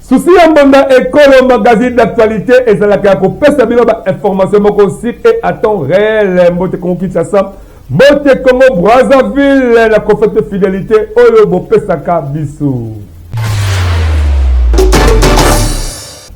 Souci Ambonda École magazine d'actualité et c'est la information site et à temps réel. Mote Congo Kinshasa, Mote Congo Brazzaville, la conférence de fidélité Oyobo Pesaka Bissou.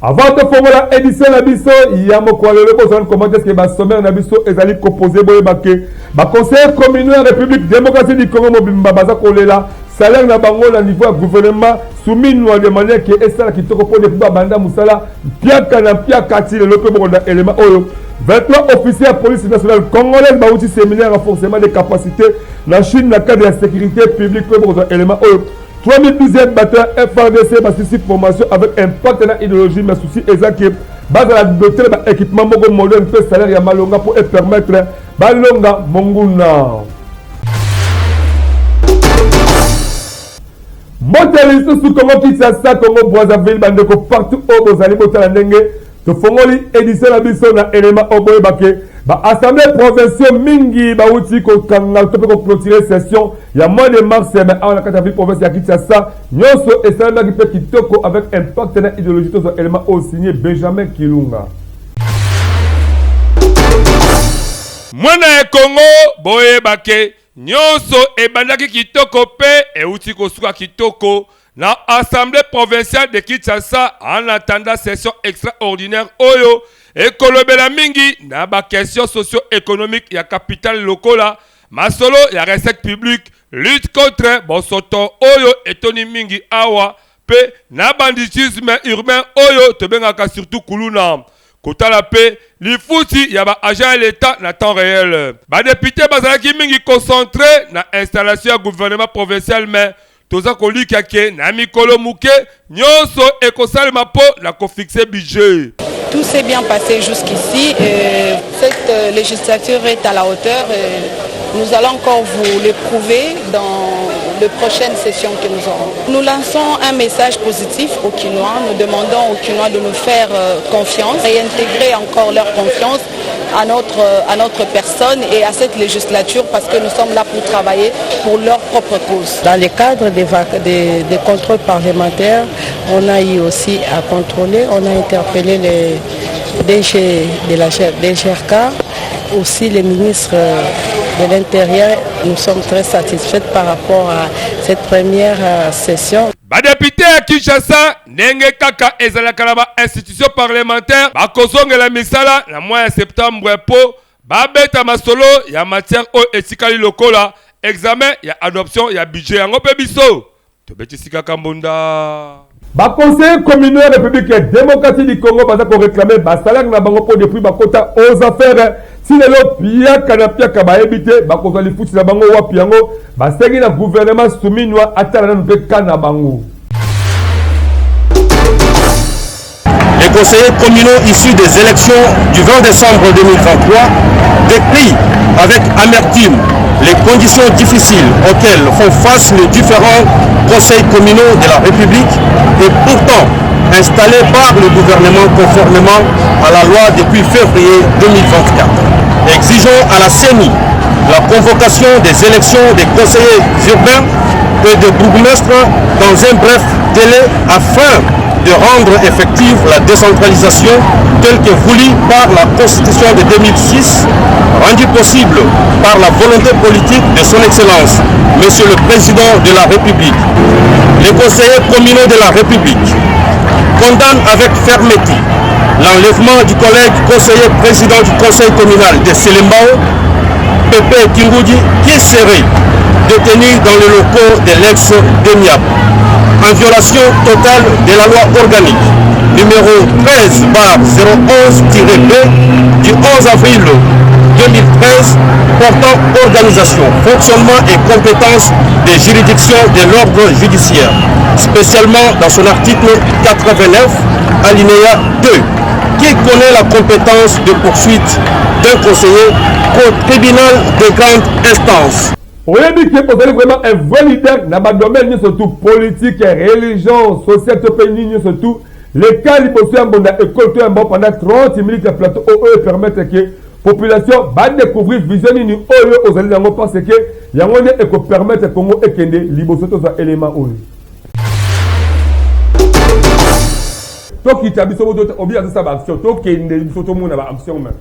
Avant de faire l'édition de Bisso, il y a mon collègue qui a commenté que le sommaire de Bisso est allé composer le conseil communal République démocratique du Congo Mobimba Baza Kolela. Salaire na bango na niveau du gouvernement soumis nous de manière que ça qui te propose de banda musala piaka na piaka ti le lope bonda élément oyo 23 officiers de police nationale congolaise ba outil séminaire renforcement des capacités la Chine na cadre de la sécurité publique pour bonda élément oyo 3012e bataille FRDC ba souci formation avec impact dans idéologie mais souci exact base à la doter ba équipement mogo moderne peu salaire ya malonga pour permettre balonga monguna. Monteliste sous Congo Kinshasa, Congo Brazzaville, bandeko partout où vous allez botter la dengue. De Fongoli édition la biso na élément oboye bake. Ba assemblée provinciale mingi ba outi ko kanga to ko clôturer session. Ya mois de mars mais on a kata ville province ya Kinshasa. Nyoso et ça qui peut kitoko avec impact na idéologie to élément au signé Benjamin Kilunga. Mwana e Congo boye bake. Nyonso ebandaki kitoko pe e uti kosuka kitoko na assemblée provinciale de Kinshasa en attendant session extraordinaire oyo ekolobela mingi na ba question socio-économique ya capitale lokola masolo ya recette publique lutte contre bosoto oyo etoni mingi awa pe na banditisme urbain oyo tobengaka surtout kuluna. Kota la paix, les foutis, y a ba agent l'État na temps réel. Ba député bazalaki mingi concentré na installation du gouvernement provincial mais toza koli kake na mikolo muke nyonso e kosalema po na ko fixer budget. Tout s'est bien passé jusqu'ici. Cette législature est à la hauteur. Nous allons encore vous le prouver dans les prochaines sessions que nous aurons. Nous lançons un message positif aux Kinois. Nous demandons aux Kinois de nous faire confiance, réintégrer encore leur confiance à notre personne et à cette législature parce que nous sommes là pour travailler pour leur propre cause. Dans le cadre des contrôles parlementaires, on a eu aussi à contrôler, on a interpellé les DG de la DGRK, aussi les ministres de l'Intérieur. Nous sommes très satisfaits par rapport à cette première session. Député à Kinshasa, Nenge Kaka ezalaka na ba institution parlementaire, ba kozonga la misala na mois de septembre po, ba beta masolo ya matière o etikali lokola, examen ya adoption ya budget yango pe biso. To beti sika kambunda. Ba conseil communal République démocratique du Congo baza ko réclamer ba salaire na bango po depuis ba kota aux affaires. Si le piaka na piaka ba ebité ba ko zali futi na bango wa piango ba sengi na gouvernement soumis noa atala na pe kana bango. Les conseillers communaux issus des élections du 20 décembre 2023 décrivent avec amertume les conditions difficiles auxquelles font face les différents conseils communaux de la République et pourtant installés par le gouvernement conformément à la loi depuis février 2024. Exigeons à la CENI la convocation des élections des conseillers urbains et des bourgmestres dans un bref délai afin de rendre effective la décentralisation telle que voulue par la Constitution de 2006, rendue possible par la volonté politique de son Excellence, Monsieur le Président de la République. Les conseillers communaux de la République condamnent avec fermeté l'enlèvement du collègue conseiller président du conseil communal de Selembao, Pépé Kingoudi, qui serait détenu dans les locaux de l'ex-DENIAP, en violation totale de la loi organique numéro 13/011-B du 11 avril 2013 portant organisation, fonctionnement et compétences des juridictions de l'ordre judiciaire, spécialement dans son article 89, alinéa 2. qui connaît la compétence de poursuite d'un conseiller au tribunal de grande instance. oyebi ke ozali vraiment un vrai leader na badomaine surtout politique, religion, société pays surtout les cas liboso ya mbonda école to ya mbo pendant 30 minutes ya plateau oyo permettre que population va découvrir vision nini oyo ozali nango parce que yango ne eko permettre Congo ekende liboso to za élément oyo tokita biso boto obi aza ba action tokende biso to mona ba action même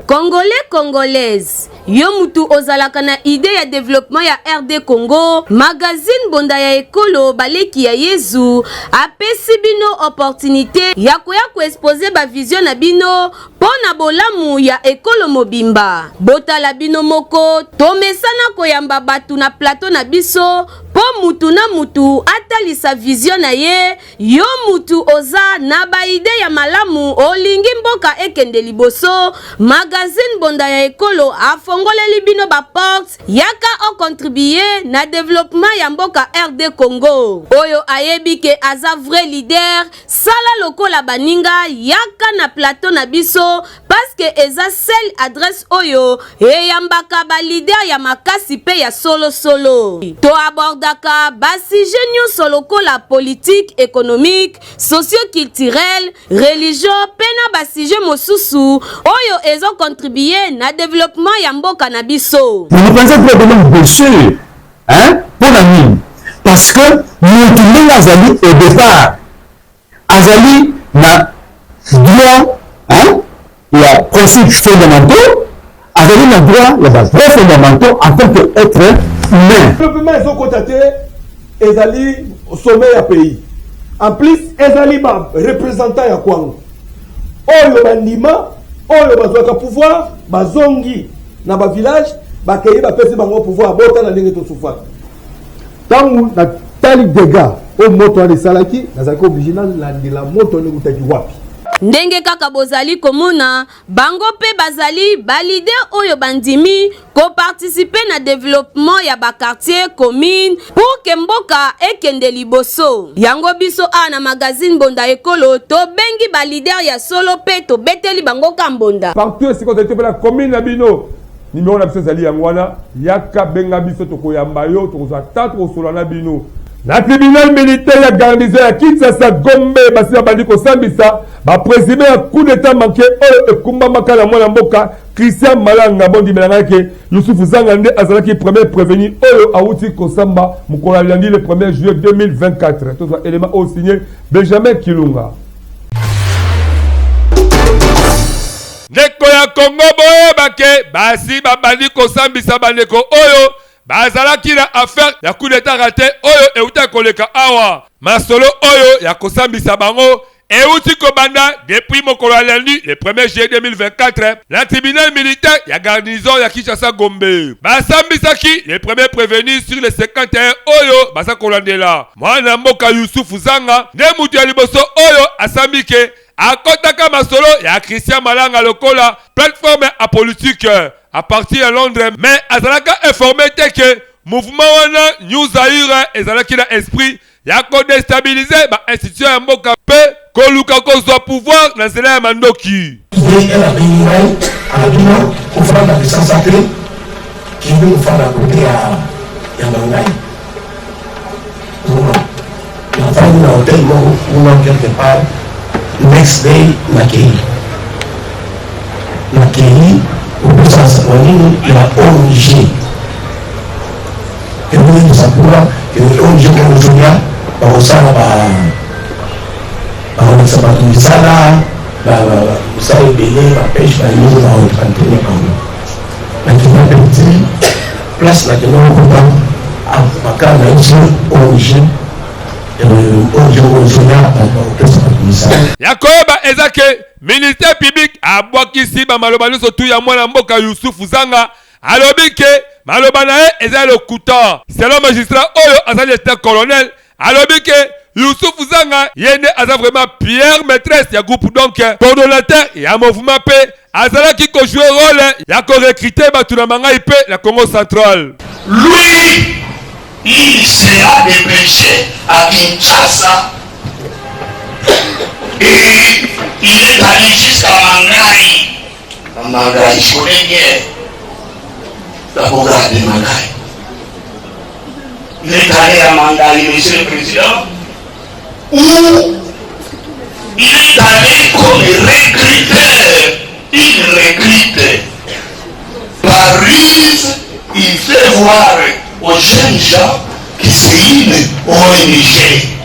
Congolais, Congolaises, yo mutu ozalaka na idée ya développement ya RD Congo, magazine bonda ya ekolo baleki ya Yezu, apesi bino opportunité ya koya ko exposer ba vision na bino pona bolamu ya ekolo mobimba. Botala bino moko, tomesana koyamba batu na plateau na biso, po mutu na mutu atalisa vision na ye, yo mutu oza na ba idée ya malamu olingi mboka ekende liboso, magazine bonda ya ekolo afongoleli bino ba porte yaka o contribuer na développement ya mboka RD Congo. Oyo ayebi ke aza vrai leader, sala lokola baninga yaka na plateau na biso parce que eza seule adresse oyo eyambaka ba leader ya makasi pe ya solo solo. To abordaka ba sujet nyonso lokola politique, économique, socio-culturel, religion pe na ba sujet mosusu oyo ezo contribuer na développement ya mboka na biso. Vous pensez probablement dessus, hein, pour la mine, parce que nous azali au départ, azali na droit, hein, il y a principes fondamentaux, azali na droit, il y a des vrais fondamentaux en tant qu'être humain. Le développement ils ont constaté, ezali au sommet du pays. En plus, ezali ba représentant ya Kwango. Oyo bandima oyo bazwaka pouvoir bazongi na ba village bakei ba pesi bango pouvoir bota na ndenge to souffrir tangu na tali dégâts au moto de salaki nazako obligé na la moto ne kutaki wapi ndenge kaka bozali komona bango pe bazali balide oyo bandimi ko participer na développement ya ba quartier commune pour que mboka ekende liboso yango biso na magazine bonda ekolo to bengi ba leader ya solo pe to beteli bango kambonda partout c'est quand tu la commune na bino numéro na biso zali yangwana yaka benga biso to koyamba yo to kozata to solana bino na tribunal militaire ya garnison ya Kinshasa Gombe basi bandi ko sambisa ba président ya coup d'état manqué oyo ekumba makala mwana mboka Christian Malanga bondi melangake Youssouf Zangande azalaki premier prévenu oyo awuti ko samba mukola lundi le 1er juillet 2024 tout élément au signé Benjamin Kilunga. Ndeko ya Congo boye bake basi babandi ko sambisa bandeko oyo bazalaki na affaire ya coup d'état raté oyo euta koleka awa masolo oyo ya kosambisa bango euti kobanda depuis mokolo ya lundi le 1er juillet 2024 la tribunal militaire ya garnison ya Kinshasa Gombe basambisaki le premier prévenu sur les 51 oyo basa kolandela mwana mboka Youssouf Zanga nde mutu ya liboso oyo asambike akotaka masolo ya Christian Malanga lokola plateforme apolitique à partir de Londres, mais azalaka informé que mouvement wana New Zaire ezalaki na esprit ya ko déstabiliser ba institution ya mboka pe ko luka ko zo pouvoir na zela ya mandoki. Next day Nakei sasa kwa nini ya ONG hebu ni sapura ya ONG kwa kutumia kwa sana ba sababu misala ba usai bele ba page ba yuzo na utantene kwa na kina petit plus na kina kwa makala hizo ONG yakoba ezake ministère public abwakisi ba maloba nyonso tu ya mwana mboka Youssouf Zanga alobi ke maloba na ye eza lokuta selon magistrat oyo azali lieutenant colonel alobi ke Youssouf Zanga yende aza vraiment pierre maîtresse ya groupe donc coordonnateur ya mouvement pe azalaki ko jouer rôle ya ko recruter batu na mangai pe la Congo central. Lui il sera dépêché à Kinshasa et il Mangai, je connais bien la programme de Mangai. Il est allé à Mangai, monsieur le président, où il est allé comme recruteur. Il recrute par ruse, il fait voir aux jeunes gens que c'est une ONG.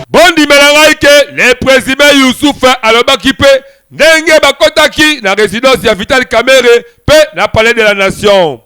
Bondi Melangaike, le président Youssouf Alobakipé, Ndenge Bakotaki, la résidence de Vital Kamere, paix la palais de la nation.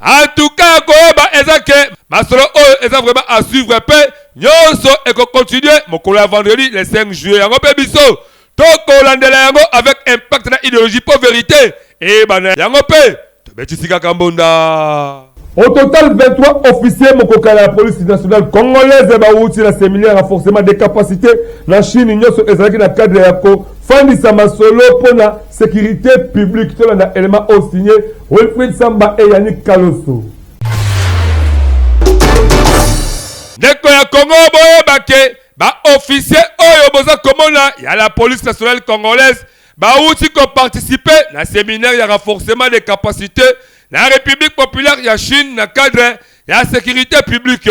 En tout cas, Koeba Ezake, Masolo est vraiment à suivre paix. Nyonso et continuer mon colère vendredi le 5 juillet. Yango Pebiso, Toko Landela Yango avec impact na idéologie pour vérité. Et bana Yango Pe, Tobechisika Kambonda. Au total, 23 officiers Mokoka la police nationale congolaise Baouti la séminaire renforcement des capacités la Chine Nyonso ezalaki na cadre ya ko Fandisa Masolo pour la sécurité publique. Tout le élément au signé Wilfried Samba et Yannick Kaloso. Ndeko ya Congo boye bake ba officier oyo boza komona ya la police nationale congolaise ba outi ko participer na séminaire ya renforcement des capacités la République populaire ya Chine na cadre ya sécurité publique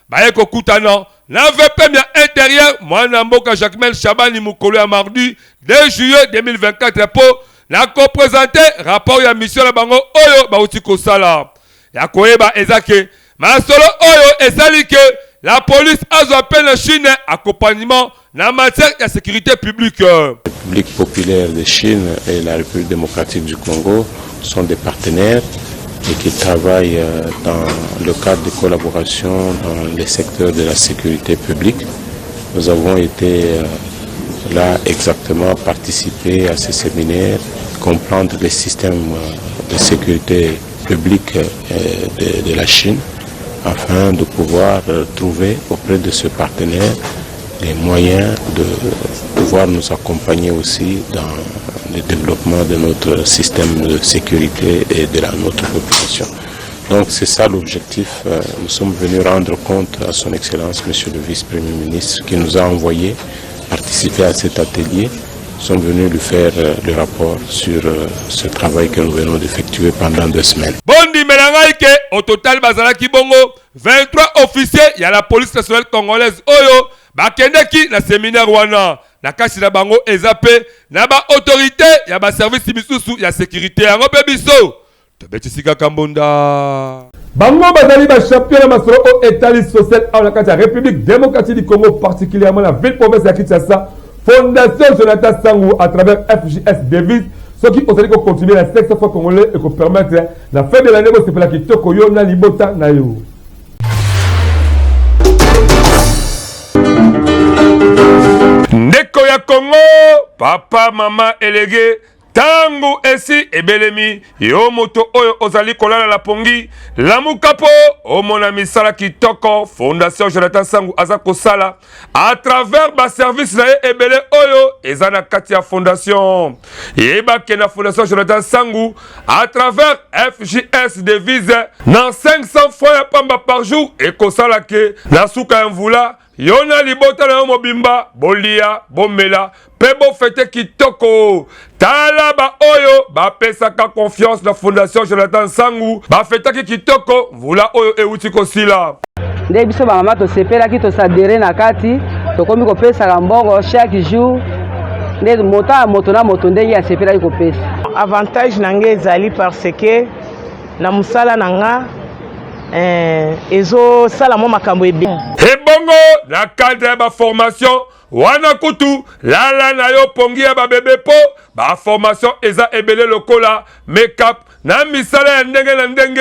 ba eko kutana na VP ya intérieur mwana mboka Jacquemel Chabani Mukolo ya mardi 2 juillet 2024 po na ko présenter rapport ya mission la bango oyo ba outi ko sala ya koeba ezake Masolo oyo ezali que la police a appelé la Chine accompagnement en matière de sécurité publique. La République populaire de Chine et la République démocratique du Congo sont des partenaires et qui travaillent dans le cadre de collaboration dans les secteurs de la sécurité publique. Nous avons été là exactement participer à ce séminaire, comprendre les systèmes de sécurité publique de la Chine, afin de pouvoir trouver auprès de ce partenaire les moyens de pouvoir nous accompagner aussi dans le développement de notre système de sécurité et de notre population. Donc c'est ça l'objectif. Nous sommes venus rendre compte à son Excellence, Monsieur le Vice-Premier ministre, qui nous a envoyé participer à cet atelier. Nous sommes venus lui faire le rapport sur ce travail que nous venons d'effectuer pendant 2 semaines. Bondi Melangaike, au total Bazalaki Bongo, 23 officiers, il y a la police nationale congolaise Oyo, Bakendeki, la séminaire Wana, na kasi na bango ezapé, na ba autorité, il y a ba service Misusu, il y a sécurité, en Obebiso, Tobechisika Kambonda. Bango Bazali ba champion masoro au état social à la République démocratique du Congo, particulièrement la ville province de Kinshasa. Fondation Jonathan Sangou à travers FJS David, ce qui aussi continuer la section fois congolais et qu'on permettre la fin de l'année c'est pour la kitoko yo na libota na yo. Ndeko ya Congo, papa, maman, élégué, tangu esi ebelemi, yo moto oyo ozali kolala la pongi, la mukapo, o mona misala kitoko, Fondation Jonathan Sangou azako sala, à travers ba service na ebele oyo, ezana kati ya fondation. Yeba ke na Fondation Jonathan Sangou, à travers FJS devise, nan 500 francs pamba par jour, et kosala ke, na suka mvula, Yona libota na mobimba, bolia, bomela, pebo fete kitoko. Tala ba oyo, ba pesaka confiance na Fondation Jonathan Sangou, ba fete kitoko, vula oyo e utiko sila. Nde biso ba mama to sepela ki to sadere na kati, to komi ko pesa ka mbongo chaque jour. Nde mota moto na moto nde ya sepela ki ko pesa. Avantage nange ezali parce que na musala nanga ezo sala mo makambo ebe. Ebongo na cadre ba formation wana kutu lala na yo pongi ya ba bebe po ba formation eza ebele lokola make-up na misala ya ndenge na ndenge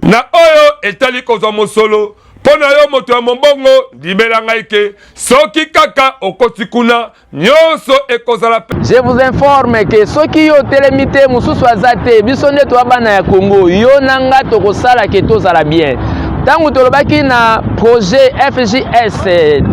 na oyo etali kozwa mosolo pona yo moto ya mombongo dimela ngaike soki kaka okoti kuna nyonso ekozala. Je vous informe que soki yo telemite mususu azate biso nde to abana ya Congo yo nanga tokosala ke tozala bien. Tangu tolobaki na projet FJS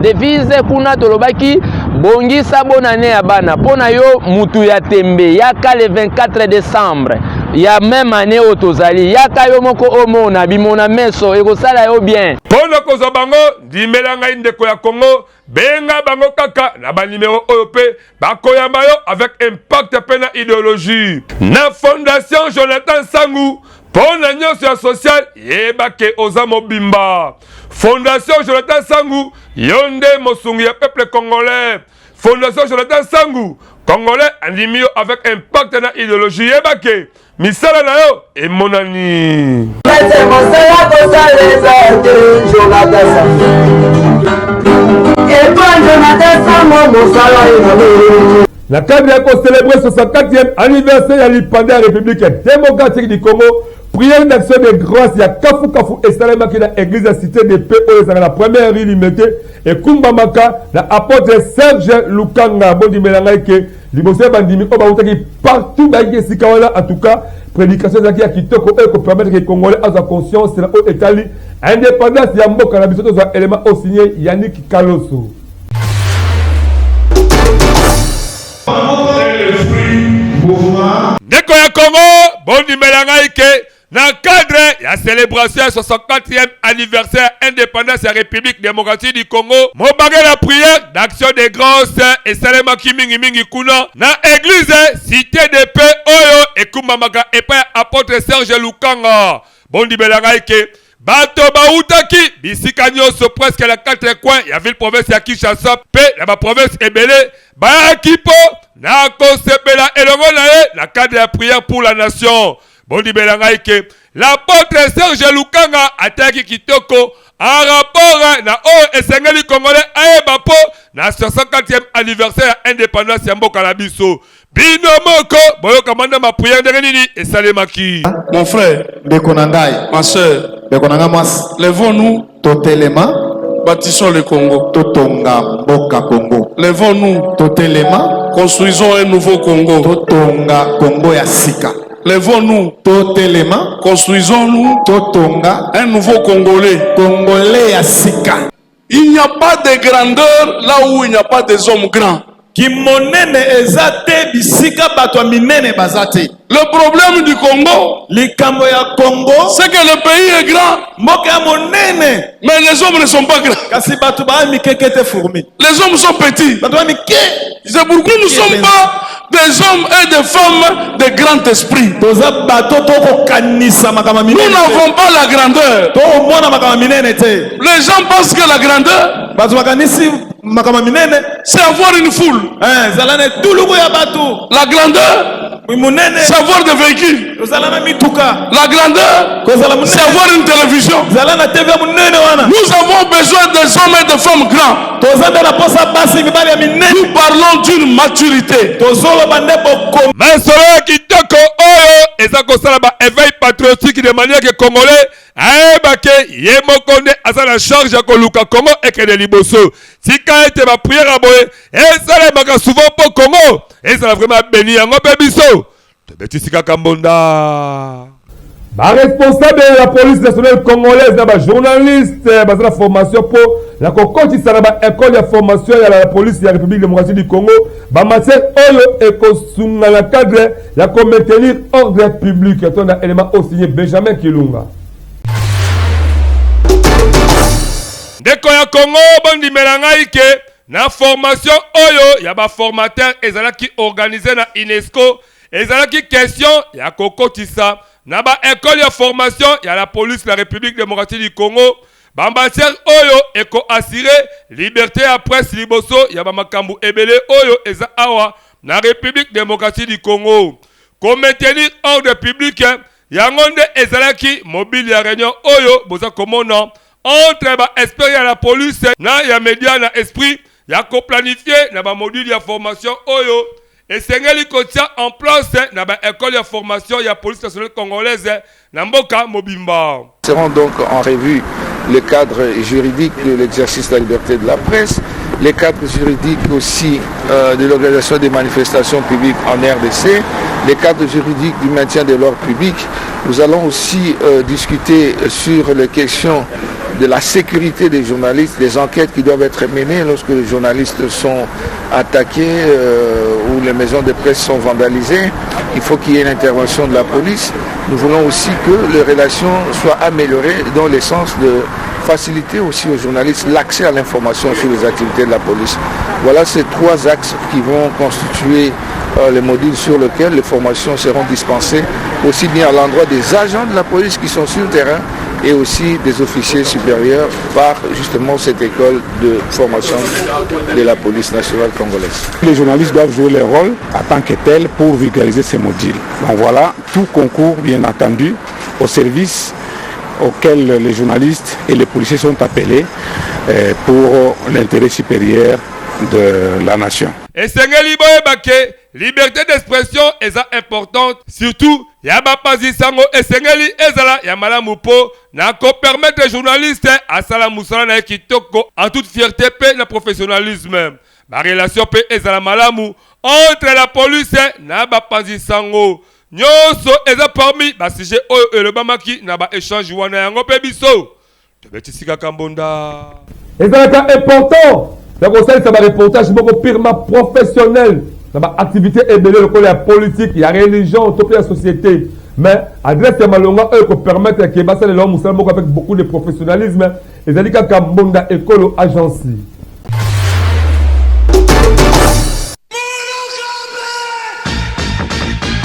devise kuna tolobaki bongisa bonane ya bana pona yo mutu ya tembe yaka le 24 décembre ya même année otozali yaka yo moko omona bimona meso ekosala yo bien pona kozwa bango ndimela ngai ndeko ya Congo benga bango kaka na ba numéro oyo pe bakoyamba yo avec impact pe na idéologie na fondation Jonathan Sangu pona nyonso ya social yebake oza mobimba fondation Jonathan Sangu yonde mosungi ya peuple congolais fondation Jonathan Sangu congolais andimi yo avec impact na idéologie yebake misala na yo emonani na cadre ya célébrer 64e anniversaire ya l'indépendance république démocratique du Congo, prière d'action de grâce ya Kafu Kafu esalemaki na église ya cité de paix oyo ezalaka na première rue Limete et Kumbamaka na apôtre Serge Lukanga bondimela ngai ke liboso ya bandimi oyo bautaki partout bayaki esika wana. En tout cas prédication ezalaki ya kitoko oyo kopermettre ke congolais azwa conscience na oyo etali indépendance ya mboka na biso tozwa élément osigné Yannick Kaloso. Ndeko ya Congo bondimela ngai ke na cadre ya célébration ya 64e anniversaire indépendance ya République démocratique du Congo mobange la prière d'action de grâce esalemaki mingi kuna na église cité de paix oyo ekumbamaka epai ya apôtre Serge Lukanga bondimela ngai ke bato bautaki bisika nyonso presque la 4 coins ya ville province ya Kinshasa pe na ba province ebele bayaki po na kosepela elongo na ye na cadre ya prière pour la nation bondimela ngai ke l'apôtre Serge Lukanga ataki kitoko en rapport na oyo esengeli congolais ayeba po na 64e anniversaire ya indépendance ya mboka na biso bino moko boyoka manda ma prière ndenge nini esalemaki. Mon frère Bekonandai, ma soeur Bekonanga Mas, levons-nous totalement, bâtissons le Congo, totonga mboka Congo, levons-nous totalement, construisons un nouveau Congo, totonga Congo ya sika. Levons-nous totalement, construisons-nous totonga un nouveau Congolais, Congolais ya sika. Il n'y a pas de grandeur là où il n'y a pas des hommes grands. Kimonene ezate bisika bato minene bazate. Le problème du Congo, likambo ya Congo, c'est que le pays est grand. Mboka monene, mais les hommes ne sont pas grands. Kasi bato ba mikekete fourmi. Les hommes sont petits. Bato ba mike. C'est pourquoi nous ne sommes pas des hommes et des femmes de grand esprit. Nous n'avons pas la grandeur. Les gens pensent que la grandeur, c'est avoir une foule. La grandeur, c'est avoir des véhicules. La grandeur, c'est avoir une télévision. Nous avons besoin des hommes et des femmes grands. Nous parlons d'une maturité. Masolo kitoko oyo eza kosala ba éveil patriotique de manière que congolais ayebake ye moko nde aza na charge ya koluka Congo ekende liboso tika ete ba prière aboye esalemaka souvent po Congo ezala vraiment béni yango mpe biso tobetisi kaka mbonda. Ba responsable de la police nationale congolaise na ba journaliste baza na formation pour la kokotisa na ba école de formation ya la police ya République démocratique du Congo ba matière oyo ekosunga na cadre ya ko maintenir ordre public ton élément signé Benjamin Kilunga. Ndeko ya Congo bondimela ngai ke na formation oyo ya ba formateur ezalaki organisé na UNESCO ezalaki question ya kokotisa na ba école de formation ya la police de la République démocratique du Congo ba matière oyo eko assurer liberté à presse liboso ya ba makambu ebele oyo eza awa na République démocratique du Congo ko maintenir ordre public yango nde ezalaki mobile ya réunion oyo boza komona entre ba expert ya la police na ya média na esprit ya ko planifier na ba module ya formation oyo et Sengeli Kotia en place dans l'école de formation de la police nationale congolaise Namboka Mobimba. Nous serons donc en revue le cadre juridique de l'exercice de la liberté de la presse, les cadres juridiques aussi de l'organisation des manifestations publiques en RDC, les cadres juridiques du maintien de l'ordre public. Nous allons aussi discuter sur les questions de la sécurité des journalistes, des enquêtes qui doivent être menées lorsque les journalistes sont attaqués ou les maisons de presse sont vandalisées. Il faut qu'il y ait une intervention de la police. Nous voulons aussi que les relations soient améliorées dans le sens de faciliter aussi aux journalistes l'accès à l'information sur les activités de la police. Voilà ces 3 axes qui vont constituer les modules sur lesquels les formations seront dispensées, aussi bien à l'endroit des agents de la police qui sont sur le terrain et aussi des officiers supérieurs par justement cette école de formation de la police nationale congolaise. Les journalistes doivent jouer leur rôle en tant que tels pour vulgariser ces modules. Donc voilà, tout concours bien entendu au service auquel les journalistes et les policiers sont appelés pour l'intérêt supérieur de la nation. Et Sengeli Boyebake, liberté d'expression est importante, surtout Yaba Pazisango et Sengeli Ezala Yamalamu Po, n'a qu'à permettre les journalistes à Salamoussala na Kitoko en toute fierté et le professionnalisme. La relation pe Ezala Malamu entre la police na ba Pazisango. Nyoso eza parmi ba sujet oyo et le bamaki na ba échange wana yango pe biso. Tebetisika Kambonda. Ezala important. Donc, ça, c'est un reportage beaucoup purement professionnel. Dans l'activité ébélée, le la politique, il y a la religion, toute la société. Mais, adresse à Malonga, eux, qui permettent que les gens musulmans avec beaucoup de professionnalisme, les alliés Kambonda école agence.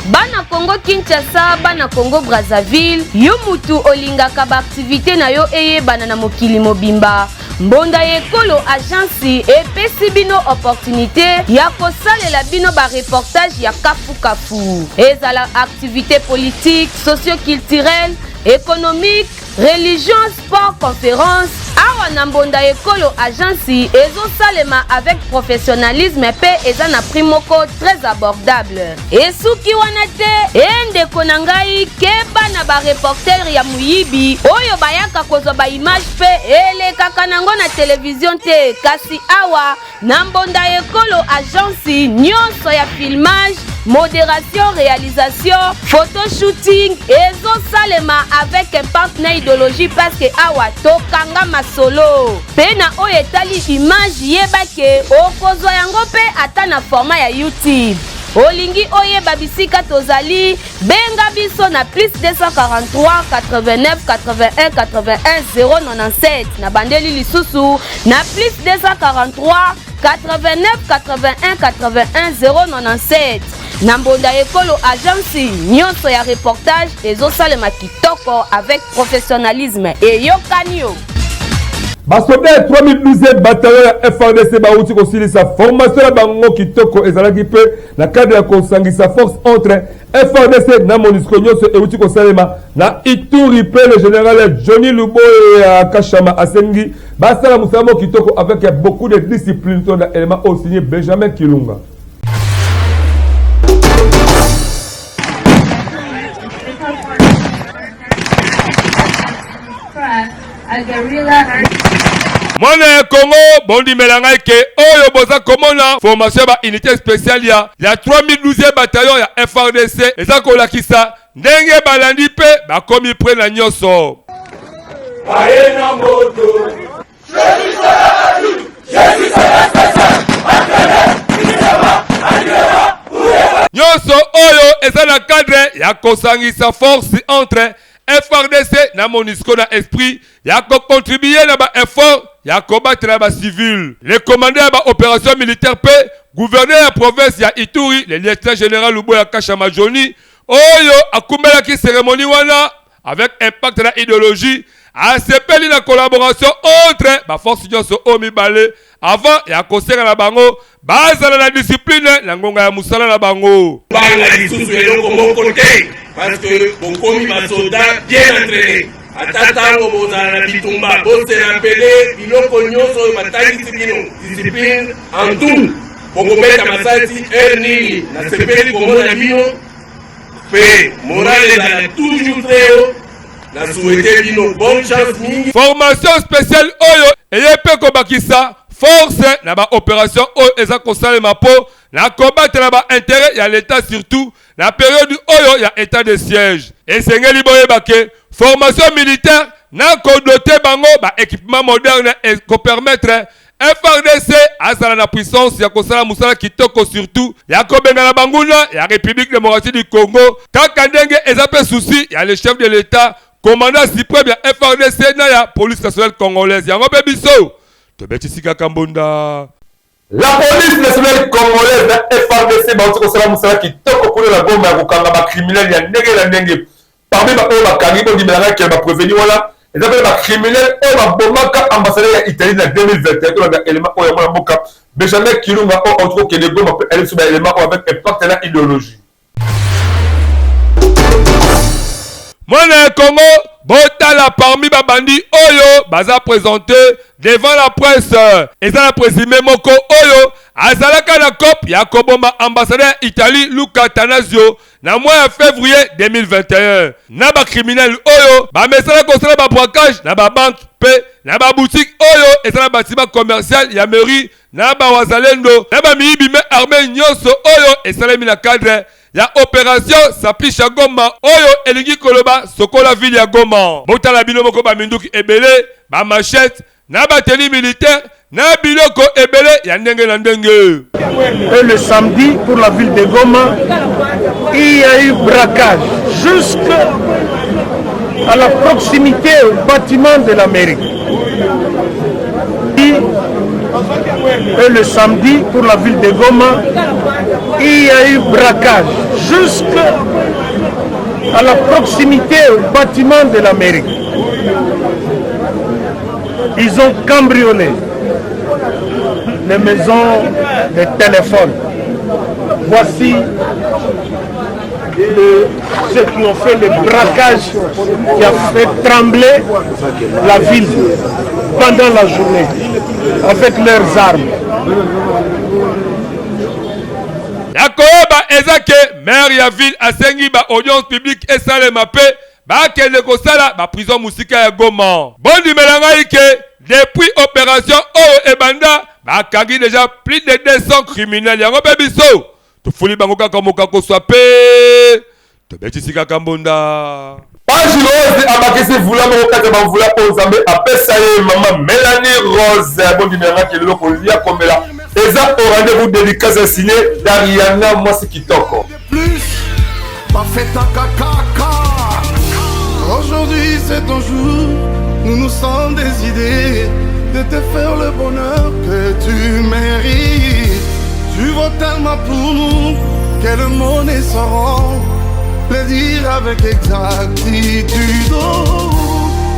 Bana Congo Kinshasa, bana Congo Brazzaville, yo mutu olingaka ba activité na yo eye bana na mokili mobimba. Mbonda ekolo agence epesi bino opportunité ya kosalela bino ba reportage ya kafu kafu. Ezala activité politique, socio-culturelle, économique, religion, sport, conférence. Awa na Mbonda ekolo agence ezosalema avec professionnalisme pe eza na prix moko très abordable. Esuki wana te endeko na ngai keba na ba reporter ya muyibi oyo bayaka kozwa ba image pe elekaka nango na télévision te, kasi awa na Mbonda ekolo agence nyonso ya filmage, modération, réalisation, photoshooting ezosalema avec un partenaire idéologie parce que awa tokanga masolo pena oyo etali image yebake okozwa yango pe ata na format ya YouTube. Olingi oyeba bisika tozali benga biso na plus 243 89 81 81 097 na bandeli lisusu na plus 243 89 81 81 097 na Mbonda ekolo agence nyonso ya reportage ezosalema kitoko avec professionnalisme et yokanio. Basoda 3012e bataillon ya FARDC bauti kosilisa formation ya bango kitoko ezalaki pe na cadre ya kosangisa force entre FARDC na MONUSCO nyonso euti kosalema na Ituri pe le général Johnny Luboye ya Kashama asengi basala musamo kitoko avec beaucoup de discipline ton élément au signé Benjamin Kilunga. Mwana ya Congo bondi melanga ke oyo boza komona formation ba unité spéciale ya 3012e bataillon ya FARDC eza kolakisa ndenge balandi pe bakomi pre na nyoso. Baena moto nyoso oyo eza na cadre ya kosangisa force entre FARDC na MONUSCO na esprit ya contribuer na ba effort ya combattre na ba civil. Le commandant ya ba opération militaire pe gouverneur ya province ya Ituri, le lieutenant général Luboya Kashama Johnny oyo akumbela ki cérémonie wana avec impact na idéologie a sepeli na collaboration entre ba force nyonso o mibale avant ya kosenga na bango bazala na discipline na ngonga ya musala na bango. Banga lisusu eloko moko te parce que bokomi basoda bien entraîné. Atatango bozala na bitumba bosela pele biloko nyonso oyo batangisi bino discipline en tout bokobeta masasi nini na sepeli komona bino pe morale ezala toujours très haut. La souhaité bino bonne chance mingi. Formation spéciale oyo eyepe kobakisa force na ba opération oyo eza kosalema po na combattre na ba intérêt ya l'état surtout na période oyo ya état de siège. Esengeli boyebake formation militaire na kodote bango ba équipement moderne et ko permettre FRDC azala na puissance ya kosala musala kitoko surtout ya kobenga na banguna ya République démocratique du Congo kaka ndenge ezape souci ya le chef de l'État commandant suprême ya FRDC na ya police nationale congolaise yango pe biso tobetisi kaka mbonda. La police nationale congolaise na FRDC bauti kosala musala kitoko kuna la goma ya kokanga ba criminel ya ndenge na ndenge parmi ba oyo bakangi bo dimelanga ke ba prévenir wala ils appellent les criminels et la bomaka ambassadeur Italie en 2021 dans l'élément où il y a un Benjamin Kilunga en tout cas qui est bon elle sur l'élément avec un partenaire idéologie. Moi le Congo botala parmi babandi oyo baza présenté devant la presse et ça la présumé moko oyo azalaka na cop ya koboma ambassadeur Italie Luca Tanasio na mois de février 2021 na ba criminel oyo ba mesala kosala ba braquage na ba banque pe na ba boutique oyo ezala bâtiment commercial ya mairie na ba wazalendo na ba miyibi me armée nyonso oyo esalemi na cadre ya opération Sapisha Goma oyo elingi koloba sokola ville ya Goma botala bino moko ba minduki ebele ba machette na ba tenue militaire na biloko ebele ya ndenge na ndenge. Et le samedi pour la ville de Goma il y a eu braquage jusqu'à la proximité au bâtiment de la mairie. Et le samedi pour la ville de Goma il y a eu braquage jusqu'à la proximité au bâtiment de la mairie. Ils ont cambriolé les maisons de téléphone. Voici ceux qui ont fait le braquage qui a fait trembler la ville pendant la journée avec leurs armes. Yakoba ezake maire ya ville asengi ba audience publique et salema pe ba kende ko sala ba prison musika ya Goma. Bondi melanga ike depuis opération Oyo Ebanda ba kangi déjà plus de 200 criminels yango pe biso. To fuli bango kaka moka ko swape. To betisi kaka mbonda. Page Rose abakisi vula mo kata ba vula po Nzambe apesa ye mama Mélanie Rose bondi melanga ki lelo ko lia komela. Eza au rendez-vous dédicace signé d'Ariana Mwasi Kitoko. Aujourd'hui c'est ton jour, nous nous sommes des idées de te faire le bonheur que tu mérites. Tu vaux tellement pour nous que le monde ne saura le dire avec exactitude.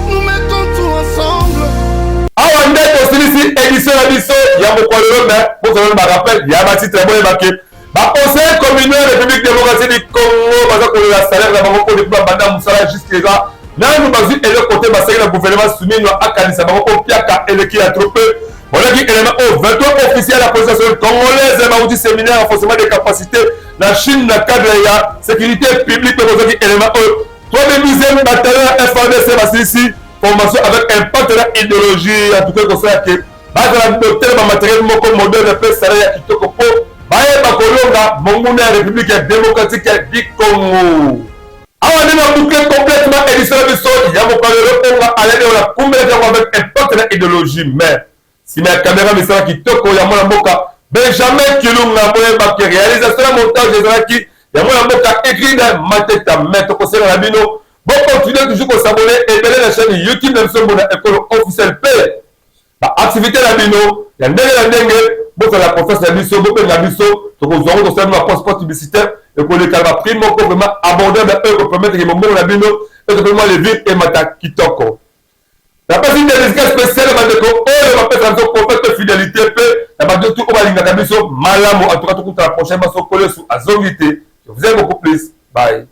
Nous mettons tout ensemble. Awa nde tosilisi édition na biso ya mokololo me bozolo ba rappel ya ba titre boye baké ba conseil communal République démocratique du Congo baza ko la salaire na bango ko de banda musala jusqu'à là nanu bazu ele côté ba sekela gouvernement soumis no akanisa bango ko piaka eleki ya trope voilà qui élément au 23 officiel la police nationale congolaise ba outil séminaire renforcement des capacités la Chine na cadre ya sécurité publique baza qui élément au 3e bataillon FRDC basilisi formation avec un partenaire idéologie en tout cas comme ça que base la docteur ba matériel moko moderne pe sala ya kitoko po baye ba kolonga monguna République démocratique du Congo. Awa ni na boucler complètement édition de biso ya mokalelo onga alede la kumbe avec un partenaire idéologie mais si ma caméra mi sala kitoko ya mona mboka Benjamin Kilunga boye ba ki réalisation montage ezalaki ya mona mboka écrit dans Mateta mettre ko sala bino. Bon, continuez toujours à s'abonner et donner la chaîne YouTube de l'école officielle P. L'activité de la bino, il y a un dengue, beaucoup de la conférence de la biso, beaucoup de la biso, donc nous aurons aussi un passeport publicitaire et qu'on les calme prime, pour vraiment aborder un peu, pour permettre que mon mot la bino, et vraiment les villes et mata kitoko. La personne de l'éducation spéciale, la bande de co, on va faire un complète fidélité, la bande de tout, on va l'inga la biso, malamo, en tout cas, tout la prochaine, ma so collé sous Azongité. Je vous aime beaucoup plus. Bye.